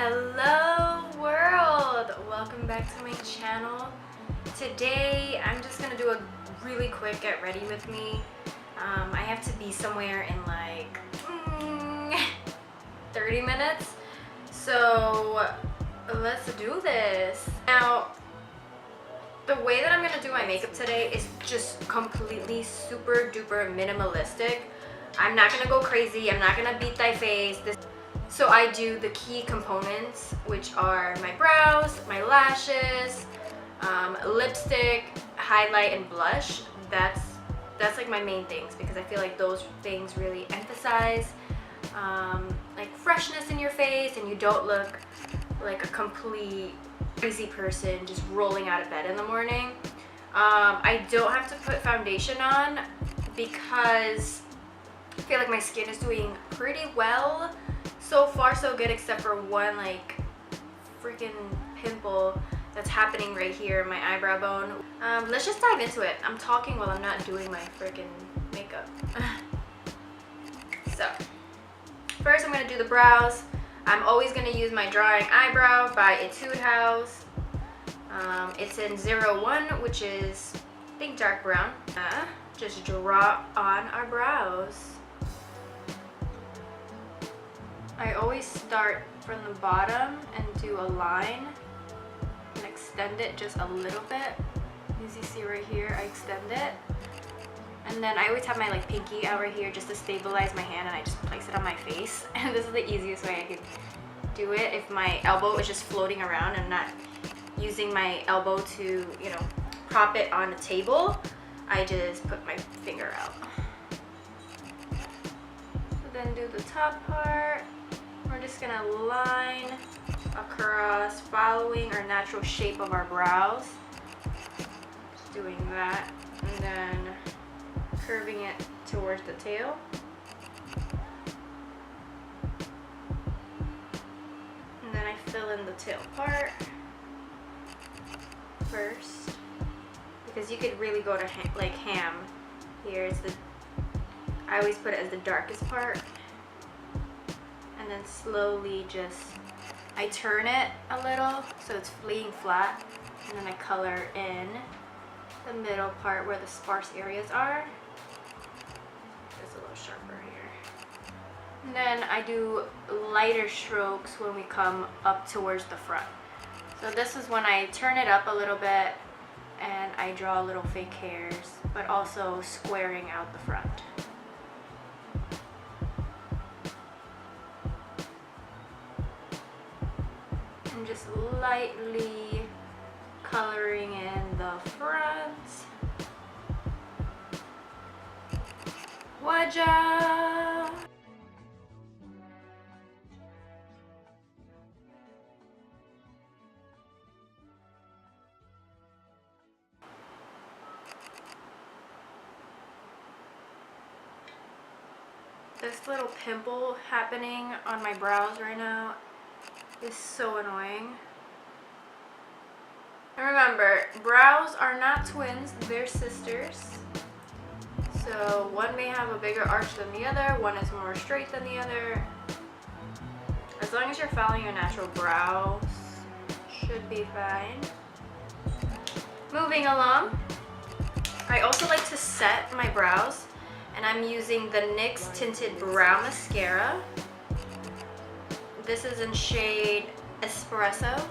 Hello world! Welcome back to my channel. Today I'm just gonna do a really quick get ready with me. I have to be somewhere in like 30 minutes. So let's do this. Now, the way that I'm gonna do my makeup today is just completely super duper minimalistic. I'm not gonna go crazy. I'm not gonna beat thy face. So I do the key components, which are my brows, my lashes, lipstick, highlight, and blush. That's like my main things because I feel like those things really emphasize like freshness in your face, and you don't look like a complete crazy person just rolling out of bed in the morning. I don't have to put foundation on because I feel like my skin is doing pretty well. So far so good, except for one like freaking pimple that's happening right here in my eyebrow bone. Let's just dive into it. I'm talking while I'm not doing my freaking makeup. So first I'm gonna do the brows. I'm always gonna use my drawing eyebrow by Etude House. It's in 01, which is I think dark brown. Just draw on our brows. I always start from the bottom and do a line and extend it just a little bit. As you see right here, I extend it. And then I always have my like pinky out right here just to stabilize my hand, and I just place it on my face. And this is the easiest way I can do it if my elbow is just floating around and not using my elbow to, you know, prop it on a table. I just put my finger out. So then do the top part. We're just gonna line across, following our natural shape of our brows. Just doing that, and then curving it towards the tail. And then I fill in the tail part first, because you could really go to like ham. Here's the, I always put it as the darkest part. And then slowly I turn it a little so it's laying flat, and then I color in the middle part where the sparse areas are. It's a little sharper here. And then I do lighter strokes when we come up towards the front. So this is when I turn it up a little bit and I draw little fake hairs, but also squaring out the front. Just lightly coloring in the front. Waja! This little pimple happening on my brows right now is so annoying. And remember, brows are not twins, they're sisters. So one may have a bigger arch than the other, one is more straight than the other. As long as you're following your natural brows, should be fine. Moving along, I also like to set my brows, and I'm using the NYX Tinted Brow Mascara. This is in shade Espresso.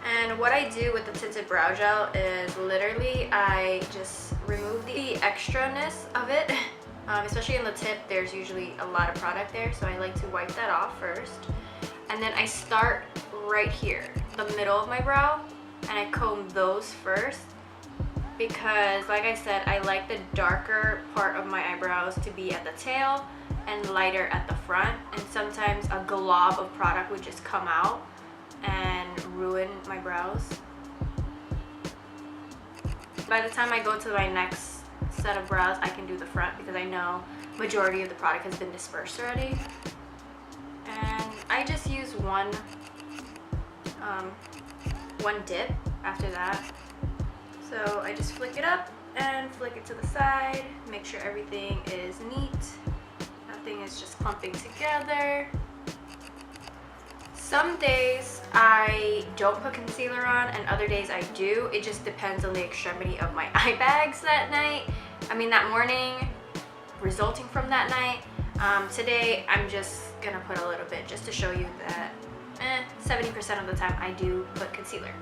And what I do with the tinted brow gel is literally I just remove the extraness of it. Especially in the tip, there's usually a lot of product there, so I like to wipe that off first. And then I start right here, the middle of my brow, and I comb those first. Because like I said, I like the darker part of my eyebrows to be at the tail and lighter at the front, and sometimes a glob of product would just come out and ruin my brows. By the time I go to my next set of brows, I can do the front because I know majority of the product has been dispersed already. And I just use one dip after that. So I just flick it up and flick it to the side, make sure everything is neat. Nothing is just clumping together. Some days I don't put concealer on and other days I do. It just depends on the extremity of my eye bags that night. I mean that morning, resulting from that night. Today I'm just gonna put a little bit just to show you that 70% of the time I do put concealer.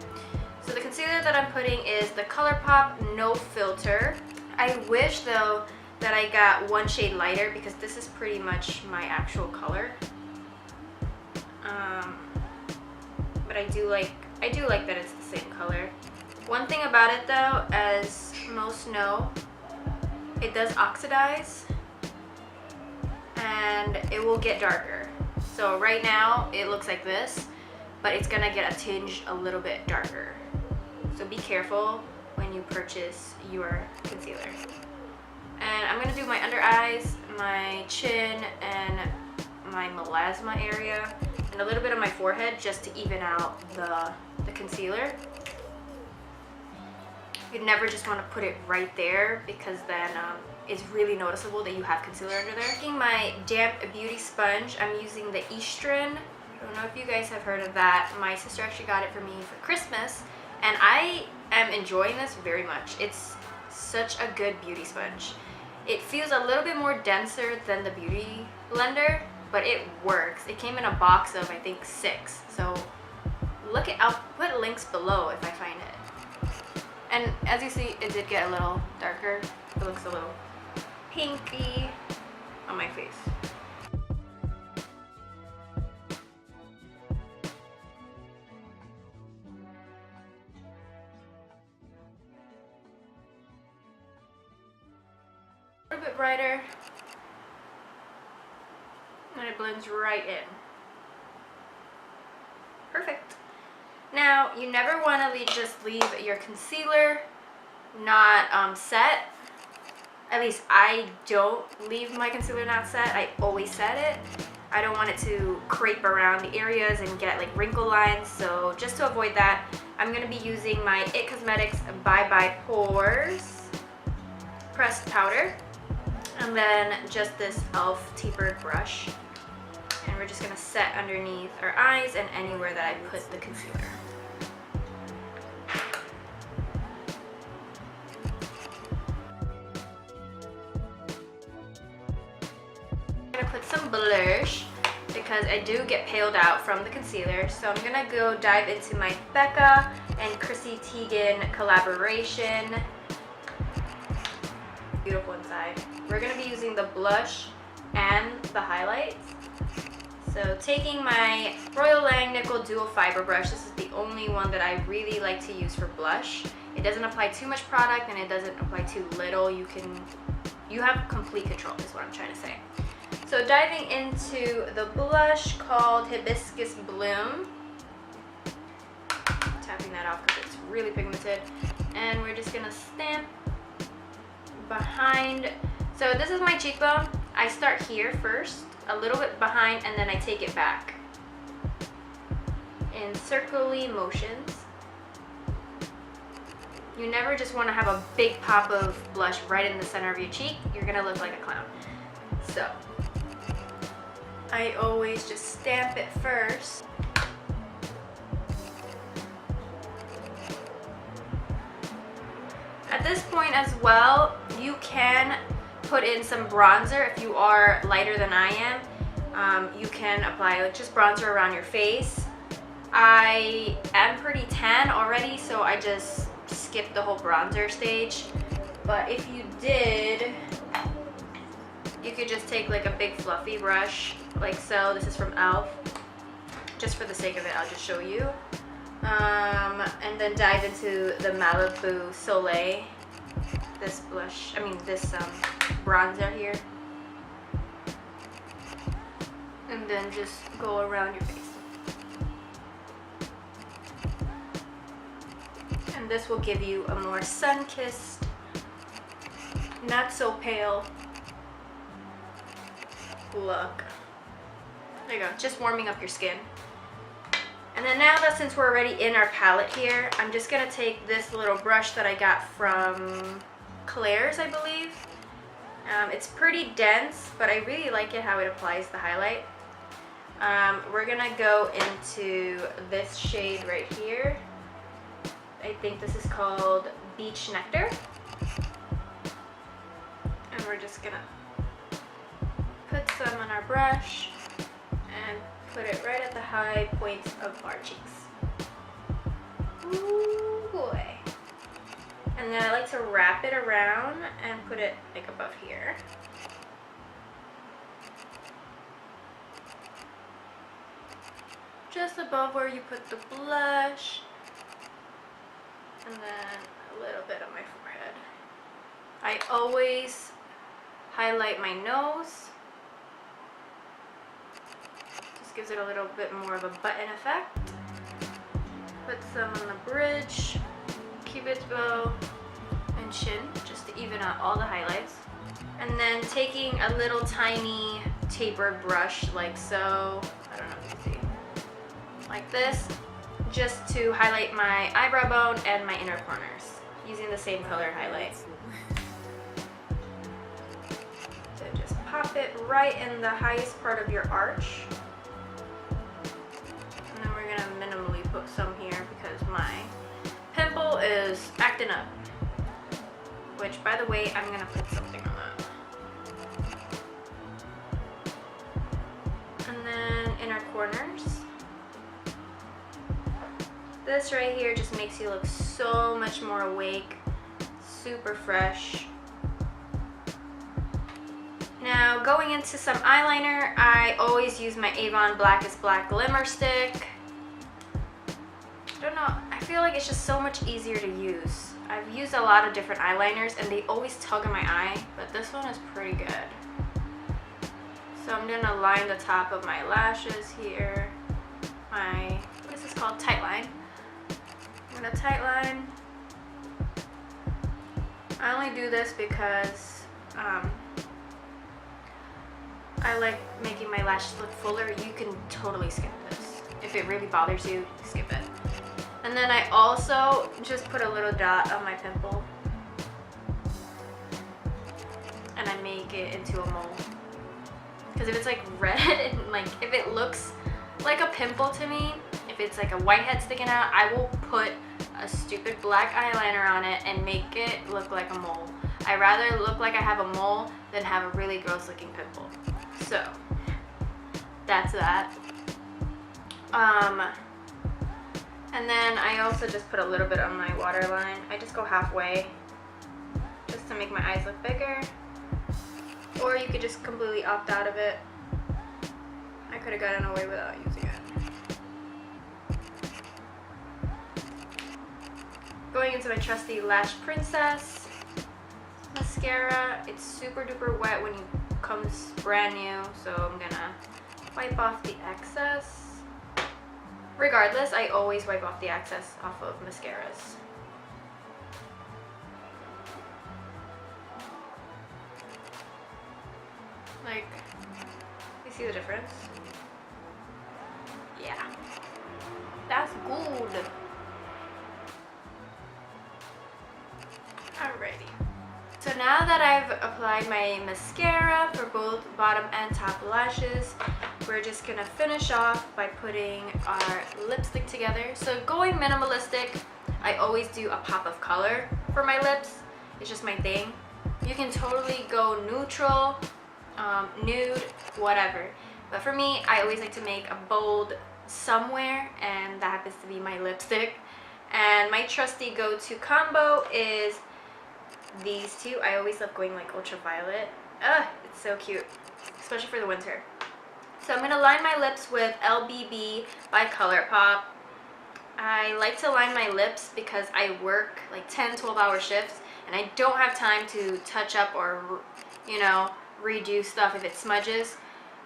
So the concealer that I'm putting is the ColourPop No Filter. I wish though that I got one shade lighter because this is pretty much my actual color. But I do like that it's the same color. One thing about it though, as most know, it does oxidize and it will get darker. So right now it looks like this, but it's gonna get a tinge a little bit darker. So be careful when you purchase your concealer. And I'm gonna do my under eyes, my chin, and my melasma area, and a little bit of my forehead just to even out the concealer. You never just want to put it right there because then it's really noticeable that you have concealer under there. Taking my damp beauty sponge, I'm using the Eastrin. I don't know if you guys have heard of that. My sister actually got it for me for Christmas, and I am enjoying this very much. It's such a good beauty sponge. It feels a little bit more denser than the Beauty Blender, but it works. It came in a box of I think 6. So I'll put links below if I find it. And as you see, it did get a little darker. It looks a little pinky on my face. A little bit brighter, and it blends right in. Perfect. Now, you never want to just leave your concealer not set. At least I don't leave my concealer not set. I always set it. I don't want it to crepe around the areas and get like wrinkle lines. So just to avoid that, I'm going to be using my IT Cosmetics Bye Bye Pores pressed powder. And then just this e.l.f. tapered brush. And we're just going to set underneath our eyes and anywhere that I put the concealer. I'm going to put some blush because I do get paled out from the concealer. So I'm going to go dive into my Becca and Chrissy Teigen collaboration. Beautiful inside. We're going to be using the blush and the highlights. So taking my Royal Langnickel Dual Fiber brush, this is the only one that I really like to use for blush. It doesn't apply too much product and it doesn't apply too little. You have complete control is what I'm trying to say. So diving into the blush called Hibiscus Bloom. Tapping that off because it's really pigmented. And we're just going to stamp behind. So this is my cheekbone. I start here first, a little bit behind, and then I take it back in circular motions. You never just want to have a big pop of blush right in the center of your cheek. You're gonna look like a clown. So I always just stamp it first. At this point as well, you can put in some bronzer if you are lighter than I am. You can apply like just bronzer around your face. I am pretty tan already, so I just skipped the whole bronzer stage. But if you did, you could just take like a big fluffy brush like so. This is from e.l.f. Just for the sake of it, I'll just show you. And then dive into the Malibu Soleil, this blush, this bronzer here. And then just go around your face. And this will give you a more sun-kissed, not so pale look. There you go, just warming up your skin. And then now that since we're already in our palette here, I'm just going to take this little brush that I got from Claire's, I believe. It's pretty dense, but I really like it how it applies the highlight. We're gonna go into this shade right here. I think this is called Beach Nectar. And we're just gonna put some on our brush and put it right at the high points of our cheeks. Ooh boy. And then I like to wrap it around and put it like above here. Just above where you put the blush. And then a little bit on my forehead. I always highlight my nose. Just gives it a little bit more of a button effect. Put some on the bridge, cupid's bow, and chin, just to even out all the highlights. And then taking a little tiny tapered brush like so, I don't know if you can see, like this, just to highlight my eyebrow bone and my inner corners, using the same color highlight. So just pop it right in the highest part of your arch. And then we're gonna minimally put some here because my pimple is acting up. Which, by the way, I'm gonna put something on that. And then inner corners. This right here just makes you look so much more awake, super fresh. Now going into some eyeliner, I always use my Avon Blackest Black Glimmer Stick. I don't know, I feel like it's just so much easier to use. I've used a lot of different eyeliners and they always tug in my eye, but this one is pretty good. So I'm gonna line the top of my lashes here. What is this called? Tight line. I'm gonna tight line. I only do this because I like making my lashes look fuller. You can totally skip this. If it really bothers you, skip it. And then I also just put a little dot on my pimple. And I make it into a mole. Because if it's like red and like if it looks like a pimple to me, if it's like a whitehead sticking out, I will put a stupid black eyeliner on it and make it look like a mole. I rather look like I have a mole than have a really gross looking pimple. So that's that. And then I also just put a little bit on my waterline. I just go halfway just to make my eyes look bigger. Or you could just completely opt out of it. I could have gotten away without using it. Going into my trusty Lash Princess mascara. It's super duper wet when it comes brand new, so I'm gonna wipe off the excess. Regardless, I always wipe off the excess off of mascaras. Like, you see the difference? Yeah, that's good. Alrighty. So now that I've applied my mascara for both bottom and top lashes, we're just gonna finish off by putting our lipstick together. So going minimalistic, I always do a pop of color for my lips. It's just my thing. You can totally go neutral, nude, whatever. But for me, I always like to make a bold somewhere, and that happens to be my lipstick. And my trusty go-to combo is these two. I always love going like ultraviolet. Ugh, it's so cute, especially for the winter. So I'm gonna line my lips with LBB by ColourPop. I like to line my lips because I work like 10-12 hour shifts and I don't have time to touch up or, you know, redo stuff if it smudges.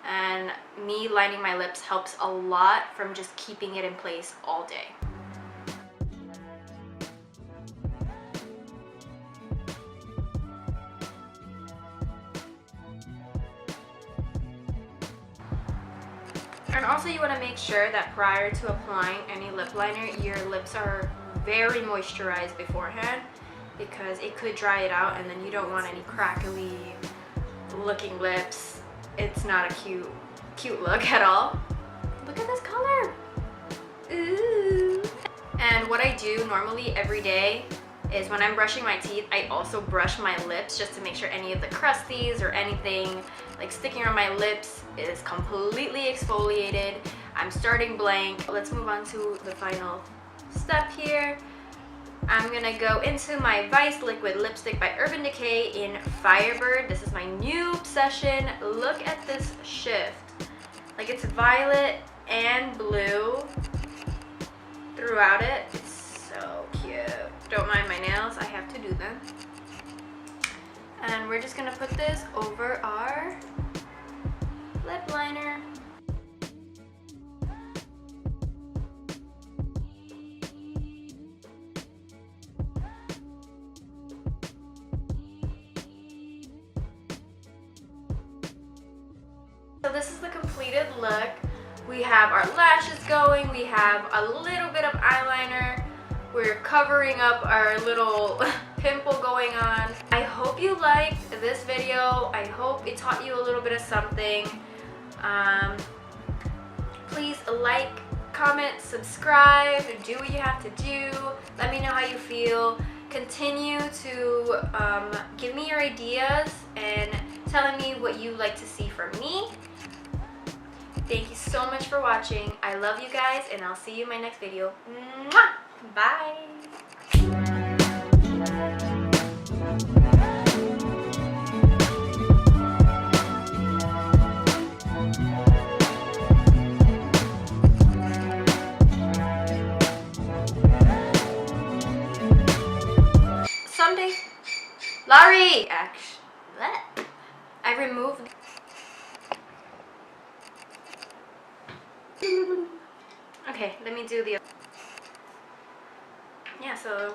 And me lining my lips helps a lot from just keeping it in place all day. And also you want to make sure that prior to applying any lip liner, your lips are very moisturized beforehand, because it could dry it out and then you don't want any crackly looking lips. It's not a cute look at all. Look at this color. Ooh. And what I do normally every day is when I'm brushing my teeth, I also brush my lips just to make sure any of the crusties or anything like sticking on my lips is completely exfoliated. I'm starting blank. Let's move on to the final step here. I'm gonna go into my Vice Liquid Lipstick by Urban Decay in Firebird. This is my new obsession. Look at this shift. Like, it's violet and blue throughout it. It's so cute. Don't mind my nails, I have to do them. And we're just gonna put this over our lip liner. So this is the completed look. We have our lashes going, we have a little bit of eyeliner, we're covering up our little pimple going on. I hope you liked this video. I hope it taught you a little bit of something. Please like, comment, subscribe, do what you have to do. Let me know how you feel. Continue to give me your ideas and telling me what you like to see from me. Thank you so much for watching. I love you guys, and I'll see you in my next video. Mwah! Bye! Someday, Larry! Actually, I removed. Okay, let me do the. Yeah, so